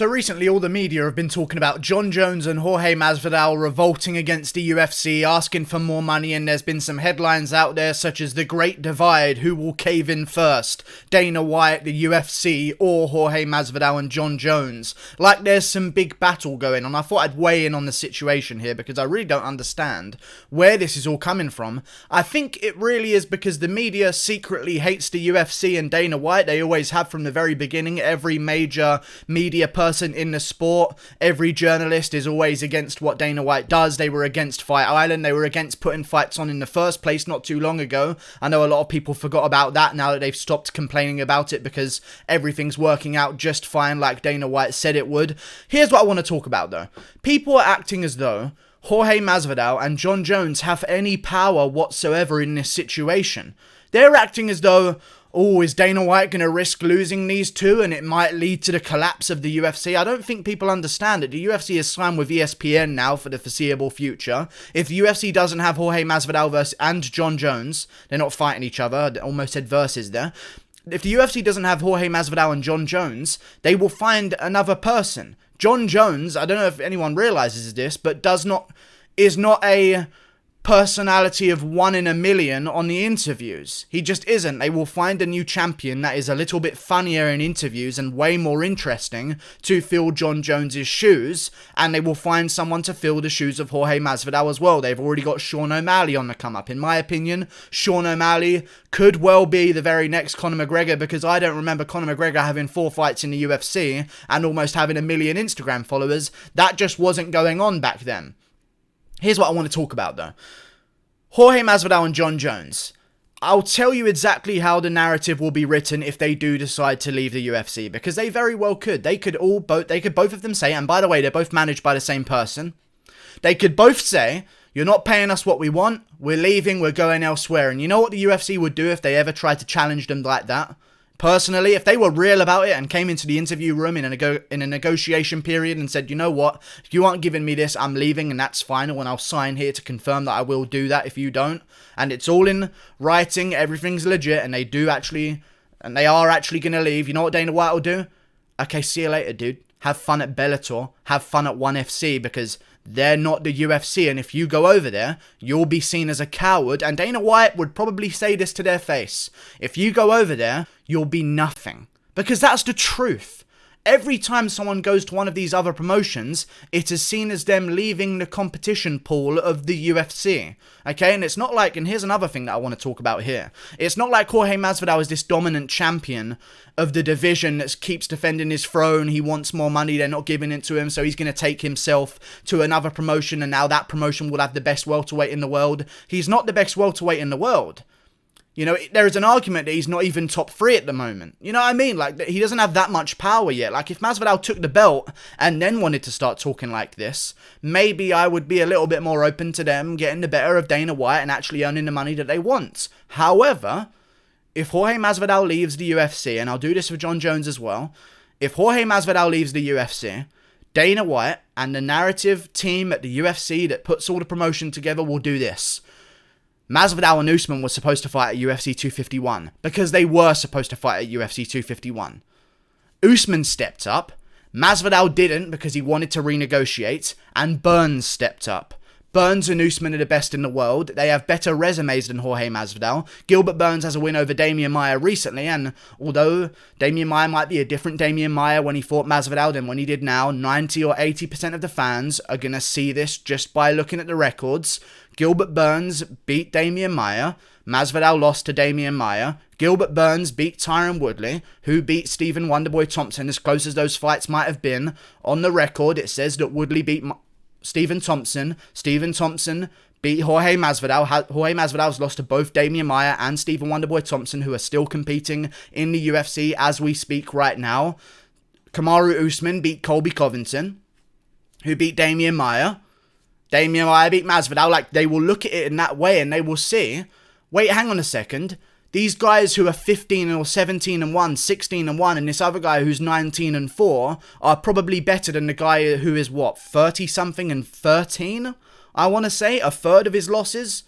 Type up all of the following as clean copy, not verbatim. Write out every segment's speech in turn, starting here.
So recently all the media have been talking about Jon Jones and Jorge Masvidal revolting against the UFC, asking for more money, and there's been some headlines out there such as The Great Divide, who will cave in first, Dana White, the UFC, or Jorge Masvidal and Jon Jones. Like there's some big battle going on. I thought I'd weigh in on the situation here because I really don't understand where this is all coming from. I think it really is because the media secretly hates the UFC and Dana White. They always have from the very beginning. Every major media person in the sport, every journalist is always against what Dana White does. They were against Fight Island. They were against putting fights on in the first place not too long ago. I know a lot of people forgot about that now that they've stopped complaining about it because everything's working out just fine like Dana White said it would. Here's what I want to talk about though. People are acting as though Jorge Masvidal and Jon Jones have any power whatsoever in this situation. They're acting as though, oh, is Dana White going to risk losing these two and it might lead to the collapse of the UFC? I don't think people understand it. The UFC is signed with ESPN now for the foreseeable future. If the UFC doesn't have Jorge Masvidal and Jon Jones, they're not fighting each other. I almost said versus there. If the UFC doesn't have Jorge Masvidal and Jon Jones, they will find another person. Jon Jones, I don't know if anyone realizes this, but is not a personality of 1 in a million on the interviews. He just isn't. They will find a new champion that is a little bit funnier in interviews and way more interesting to fill Jon Jones's shoes, and they will find someone to fill the shoes of Jorge Masvidal as well. They've already got Sean O'Malley on the come up. In my opinion, Sean O'Malley could well be the very next Conor McGregor, because I don't remember Conor McGregor having 4 fights in the UFC and almost having 1 million Instagram followers. That just wasn't going on back then. Here's what I want to talk about though. Jorge Masvidal and Jon Jones. I'll tell you exactly how the narrative will be written if they do decide to leave the UFC, because they very well could. They could both of them say, and by the way, they're both managed by the same person. They could both say, you're not paying us what we want, we're leaving, we're going elsewhere. And you know what the UFC would do if they ever tried to challenge them like that? Personally, if they were real about it and came into the interview room in a negotiation period and said, you know what, if you aren't giving me this, I'm leaving and that's final, and I'll sign here to confirm that I will do that if you don't, and it's all in writing, everything's legit, and they are actually going to leave, you know what Dana White will do? Okay, see you later, dude. Have fun at Bellator, have fun at ONE FC, because they're not the UFC, and if you go over there, you'll be seen as a coward, and Dana White would probably say this to their face. If you go over there, you'll be nothing. Because that's the truth. Every time someone goes to one of these other promotions, it is seen as them leaving the competition pool of the UFC. Okay, and it's not like, and here's another thing that I want to talk about here. It's not like Jorge Masvidal is this dominant champion of the division that keeps defending his throne. He wants more money, they're not giving it to him, so he's going to take himself to another promotion, and now that promotion will have the best welterweight in the world. He's not the best welterweight in the world. You know, there is an argument that he's not even top 3 at the moment. You know what I mean? Like, he doesn't have that much power yet. Like, if Masvidal took the belt and then wanted to start talking like this, maybe I would be a little bit more open to them getting the better of Dana White and actually earning the money that they want. However, if Jorge Masvidal leaves the UFC, and I'll do this for Jon Jones as well, if Jorge Masvidal leaves the UFC, Dana White and the narrative team at the UFC that puts all the promotion together will do this. Masvidal and Usman were supposed to fight at UFC 251 because they were supposed to fight at UFC 251. Usman stepped up, Masvidal didn't because he wanted to renegotiate, and Burns stepped up. Burns and Usman are the best in the world. They have better resumes than Jorge Masvidal. Gilbert Burns has a win over Damian Maia recently, and although Damian Maia might be a different Damian Maia when he fought Masvidal than when he did now, 90 or 80% of the fans are going to see this just by looking at the records. Gilbert Burns beat Damian Maia. Masvidal lost to Damian Maia. Gilbert Burns beat Tyron Woodley, who beat Stephen Wonderboy Thompson. As close as those fights might have been, on the record it says that Woodley beat Stephen Thompson. Stephen Thompson beat Jorge Masvidal. Jorge Masvidal's lost to both Damian Maia and Stephen Wonderboy Thompson, who are still competing in the UFC as we speak right now. Kamaru Usman beat Colby Covington, who beat Damian Maia. Damian Maia beat Masvidal. Like, they will look at it in that way and they will see, wait, hang on a second. These guys who are 15 or 17 and 1, 16 and 1, and this other guy who's 19 and 4 are probably better than the guy who is, 30 something and 13? I want to say a third of his losses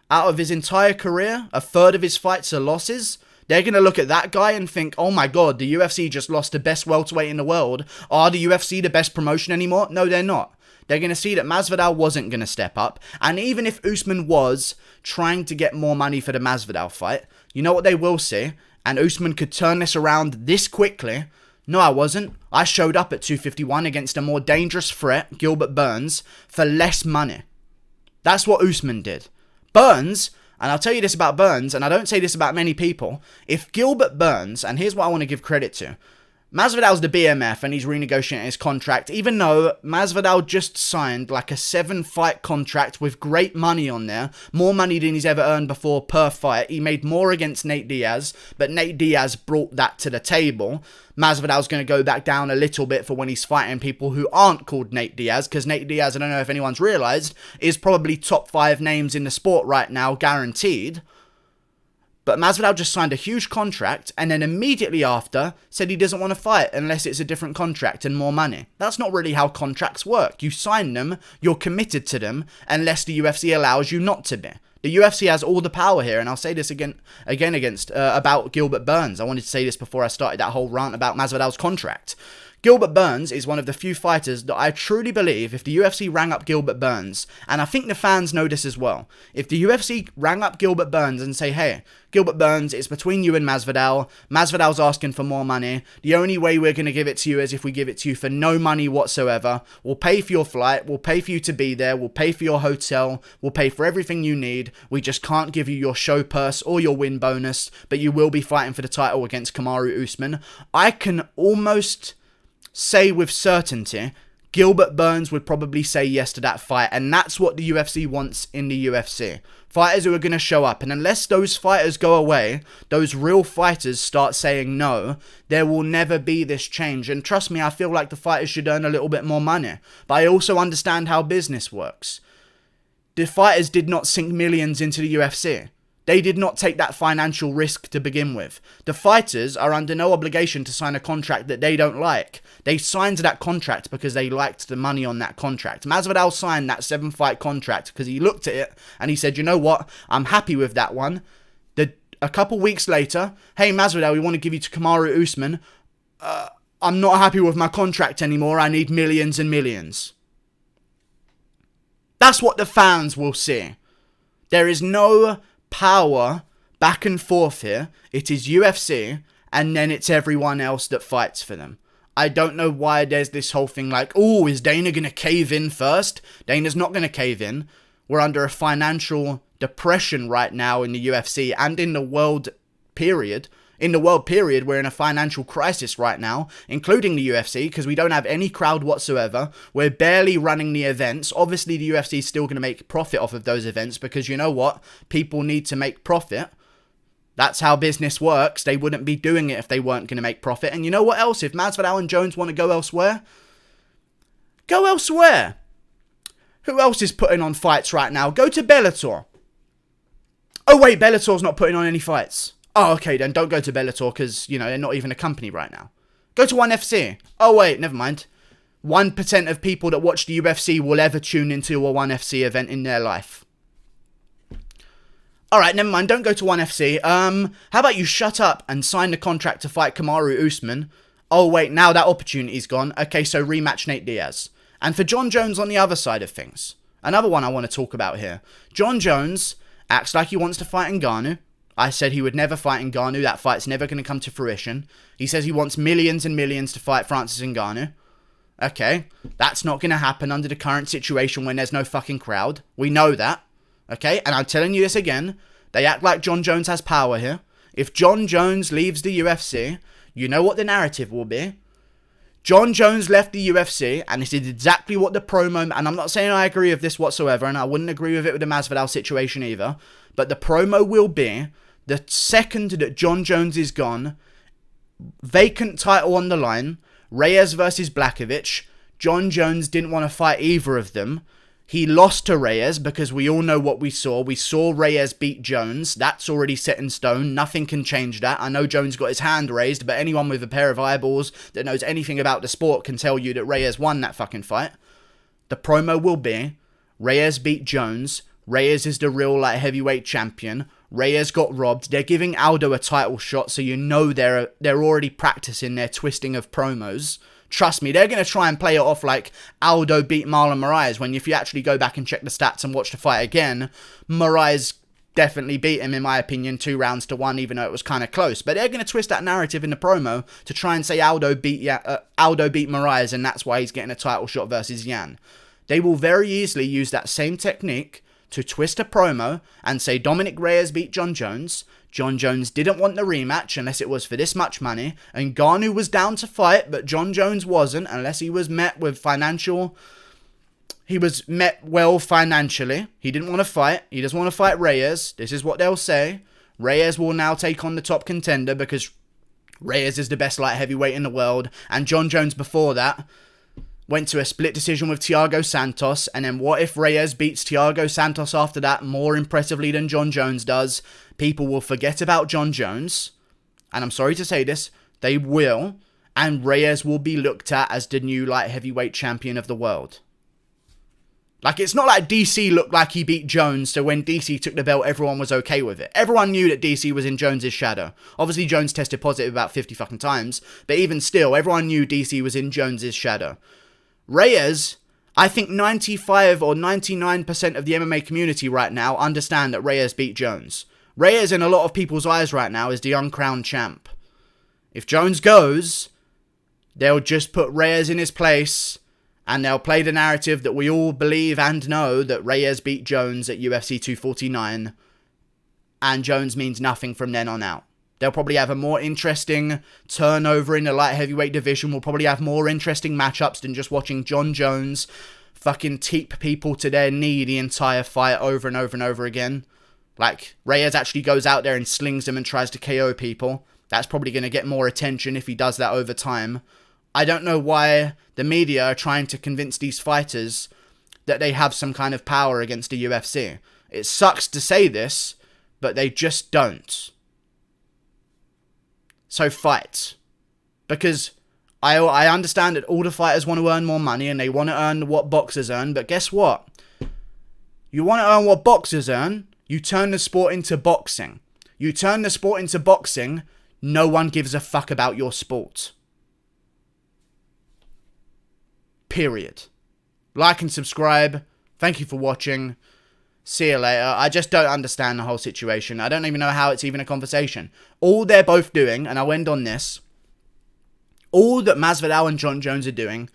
out of his entire career, a third of his fights are losses. They're going to look at that guy and think, oh my god, the UFC just lost the best welterweight in the world. Are the UFC the best promotion anymore? No, they're not. They're going to see that Masvidal wasn't going to step up. And even if Usman was trying to get more money for the Masvidal fight, you know what they will see? And Usman could turn this around this quickly. No, I wasn't. I showed up at 251 against a more dangerous threat, Gilbert Burns, for less money. That's what Usman did. Burns, and I'll tell you this about Burns, and I don't say this about many people, if Gilbert Burns, and here's what I want to give credit to, Masvidal's the BMF and he's renegotiating his contract, even though Masvidal just signed like a 7-fight contract with great money on there, more money than he's ever earned before per fight. He made more against Nate Diaz, but Nate Diaz brought that to the table. Masvidal's going to go back down a little bit for when he's fighting people who aren't called Nate Diaz, because Nate Diaz, I don't know if anyone's realised, is probably top 5 names in the sport right now, guaranteed. But Masvidal just signed a huge contract and then immediately after said he doesn't want to fight unless it's a different contract and more money. That's not really how contracts work. You sign them, you're committed to them, unless the UFC allows you not to be. The UFC has all the power here, and I'll say this again about Gilbert Burns. I wanted to say this before I started that whole rant about Masvidal's contract. Gilbert Burns is one of the few fighters that I truly believe, if the UFC rang up Gilbert Burns, and I think the fans know this as well, if the UFC rang up Gilbert Burns and say, hey, Gilbert Burns, it's between you and Masvidal, Masvidal's asking for more money, the only way we're going to give it to you is if we give it to you for no money whatsoever, we'll pay for your flight, we'll pay for you to be there, we'll pay for your hotel, we'll pay for everything you need, we just can't give you your show purse or your win bonus, but you will be fighting for the title against Kamaru Usman. I can almost say with certainty, Gilbert Burns would probably say yes to that fight, and that's what the UFC wants in the UFC. Fighters who are going to show up, and unless those fighters go away, those real fighters start saying no, there will never be this change. And trust me, I feel like the fighters should earn a little bit more money, but I also understand how business works. The fighters did not sink millions into the UFC. They did not take that financial risk to begin with. The fighters are under no obligation to sign a contract that they don't like. They signed that contract because they liked the money on that contract. Masvidal signed that 7-fight contract because he looked at it and he said, you know what, I'm happy with that one. A couple weeks later, hey Masvidal, we want to give you to Kamaru Usman. I'm not happy with my contract anymore. I need millions and millions. That's what the fans will see. There is no power back and forth here. It is UFC and then it's everyone else that fights for them. I don't know why there's this whole thing like, oh, is Dana going to cave in first? Dana's not going to cave in. We're under a financial depression right now in the UFC and in the world period. In the world period, we're in a financial crisis right now, including the UFC, because we don't have any crowd whatsoever. We're barely running the events. Obviously, the UFC is still going to make profit off of those events because you know what? People need to make profit. That's how business works. They wouldn't be doing it if they weren't going to make profit. And you know what else? If Masvidal and Jones want to go elsewhere, go elsewhere. Who else is putting on fights right now? Go to Bellator. Oh, wait, Bellator's not putting on any fights. Oh, okay, then don't go to Bellator because, you know, they're not even a company right now. Go to ONE FC. Oh, wait, never mind. 1% of people that watch the UFC will ever tune into a ONE FC event in their life. Alright, never mind, don't go to ONE FC. How about you shut up and sign the contract to fight Kamaru Usman? Oh, wait, now that opportunity's gone. Okay, so rematch Nate Diaz. And for Jon Jones on the other side of things, another one I want to talk about here. Jon Jones acts like he wants to fight Ngannou. I said he would never fight Ngannou. That fight's never going to come to fruition. He says he wants millions and millions to fight Francis Ngannou. Okay, that's not going to happen under the current situation when there's no fucking crowd. We know that. Okay, and I'm telling you this again. They act like Jon Jones has power here. If Jon Jones leaves the UFC, you know what the narrative will be. Jon Jones left the UFC, and this is exactly what the promo... And I'm not saying I agree with this whatsoever, and I wouldn't agree with it with the Masvidal situation either. But the promo will be... The second that Jon Jones is gone, vacant title on the line, Reyes versus Blachowicz. Jon Jones didn't want to fight either of them. He lost to Reyes because we all know what we saw. We saw Reyes beat Jones. That's already set in stone. Nothing can change that. I know Jones got his hand raised, but anyone with a pair of eyeballs that knows anything about the sport can tell you that Reyes won that fucking fight. The promo will be Reyes beat Jones. Reyes is the real light heavyweight champion. Reyes got robbed. They're giving Aldo a title shot, so you know they're already practicing their twisting of promos. Trust me, they're going to try and play it off like Aldo beat Marlon Moraes, when if you actually go back and check the stats and watch the fight again, Moraes definitely beat him, in my opinion, 2-1, even though it was kind of close. But they're going to twist that narrative in the promo to try and say Aldo beat Moraes, and that's why he's getting a title shot versus Yan. They will very easily use that same technique to twist a promo and say Dominic Reyes beat Jon Jones. Jon Jones didn't want the rematch unless it was for this much money, and Ngannou was down to fight, but Jon Jones wasn't, unless he was met with financial... He was met well financially. He didn't want to fight. He doesn't want to fight Reyes. This is what they'll say. Reyes will now take on the top contender because Reyes is the best light heavyweight in the world. And Jon Jones before that went to a split decision with Thiago Santos. And then what if Reyes beats Thiago Santos after that more impressively than Jon Jones does? People will forget about Jon Jones. And I'm sorry to say this, they will. And Reyes will be looked at as the new light heavyweight champion of the world. Like, it's not like DC looked like he beat Jones, so when DC took the belt, everyone was okay with it. Everyone knew that DC was in Jones's shadow. Obviously, Jones tested positive about 50 fucking times, but even still, everyone knew DC was in Jones's shadow. Reyes, I think 95 or 99% of the MMA community right now understand that Reyes beat Jones. Reyes, in a lot of people's eyes right now, is the uncrowned champ. If Jones goes, they'll just put Reyes in his place, and they'll play the narrative that we all believe and know that Reyes beat Jones at UFC 249, and Jones means nothing from then on out. They'll probably have a more interesting turnover in the light heavyweight division. We'll probably have more interesting matchups than just watching Jon Jones fucking teep people to their knee the entire fight over and over and over again. Like, Reyes actually goes out there and slings them and tries to KO people. That's probably going to get more attention if he does that over time. I don't know why the media are trying to convince these fighters that they have some kind of power against the UFC. It sucks to say this, but they just don't. So fight. Because I understand that all the fighters want to earn more money and they want to earn what boxers earn, but guess what? You want to earn what boxers earn, you turn the sport into boxing. You turn the sport into boxing, no one gives a fuck about your sport. Period. Like and subscribe. Thank you for watching. See you later. I just don't understand the whole situation. I don't even know how it's even a conversation. All they're both doing, and I'll end on this, all that Masvidal and Jon Jones are doing,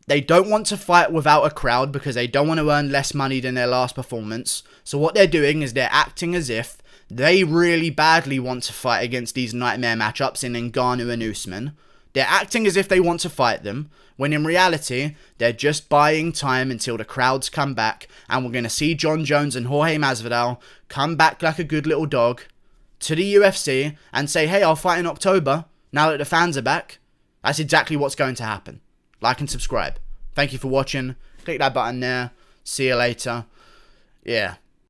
they don't want to fight without a crowd because they don't want to earn less money than their last performance. So what they're doing is they're acting as if they really badly want to fight against these nightmare matchups in Ngannou and Usman. They're acting as if they want to fight them, when in reality, they're just buying time until the crowds come back, and we're going to see Jon Jones and Jorge Masvidal come back like a good little dog to the UFC and say, hey, I'll fight in October, now that the fans are back. That's exactly what's going to happen. Like and subscribe. Thank you for watching. Click that button there. See you later. Yeah.